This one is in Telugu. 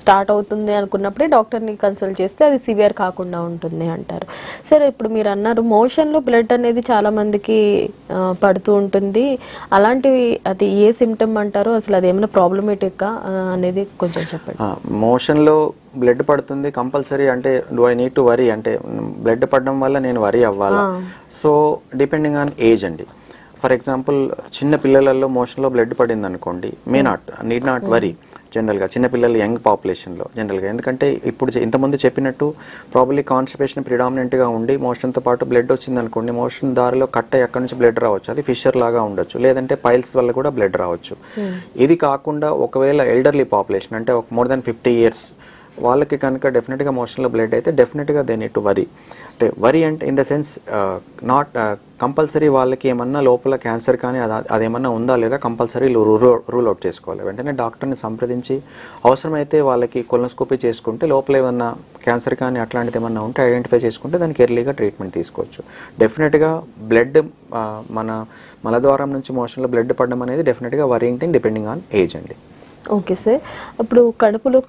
స్టార్ట్ అవుతుంది అనుకున్నప్పుడే డాక్టర్ని కన్సల్ట్ చేస్తే అది సివియర్ కాకుండా ఉంటుంది అంటారు. సరే, ఇప్పుడు మీరు అన్నారు మోషన్లో బ్లడ్ అనేది చాలా మందికి పడుతూ ఉంటుంది. అలాంటివి అది ఏ సిమ్టమ్ అంటారో, అసలు అది ఏమైనా ప్రాబ్లమేటిక్గా అనేది కొంచెం చెప్పండి. మోషన్లో బ్లడ్ పడుతుంది కంపల్సరీ అంటే do I need to worry, అంటే బ్లడ్ పడడం వల్ల నేను వరీ అవ్వాలా? సో డిపెండింగ్ ఆన్ ఏజ్ అండి. ఫర్ ఎగ్జాంపుల్ చిన్న పిల్లలలో మోషన్లో బ్లడ్ పడింది అనుకోండి, నీడ్ నాట్ వరీ జనరల్గా. చిన్నపిల్లలు యంగ్ పాపులేషన్లో జనరల్గా, ఎందుకంటే ఇప్పుడు ఇంతకుముందు చెప్పినట్టు ప్రాబ్లీ కాన్స్టిపేషన్ ప్రిడామినెంట్గా ఉండి మోషన్తో పాటు బ్లడ్ వచ్చింది అనుకోండి, మోషన్ దారిలో కట్ ఎక్కడి నుంచి బ్లడ్ రావచ్చు, అది ఫిషర్ లాగా ఉండొచ్చు, లేదంటే పైల్స్ వల్ల కూడా బ్లడ్ రావచ్చు. ఇది కాకుండా ఒకవేళ ఎల్డర్లీ పాపులేషన్ అంటే ఒక మోర్ దాన్ 50 years వాళ్ళకి కనుక డెఫినెట్గా మోషన్లో బ్లడ్ అయితే డెఫినెట్గా దే నీడ్ టు వరీ. అంటే వరీ అంటే in the sense not compulsory వాళ్ళకి ఏమన్నా లోపల క్యాన్సర్ కానీ అదేమన్నా ఉందా లేదా కంపల్సరీ రూల్ అవుట్ చేసుకోవాలి. వెంటనే డాక్టర్ని సంప్రదించి అవసరమైతే వాళ్ళకి కొలనోస్కోపీ చేసుకుంటే లోపల ఏమన్నా క్యాన్సర్ కానీ అట్లాంటిది ఏమన్నా ఉంటే ఐడెంటిఫై చేసుకుంటే దానికి ఎర్లీగా ట్రీట్మెంట్ తీసుకోవచ్చు. డెఫినెట్గా బ్లడ్ మన మలద్వారం నుంచి మోషన్లో బ్లడ్ పడడం అనేది డెఫినెట్గా worrying thing depending on age అండి. ఓకే సార్, ఇప్పుడు కడుపులో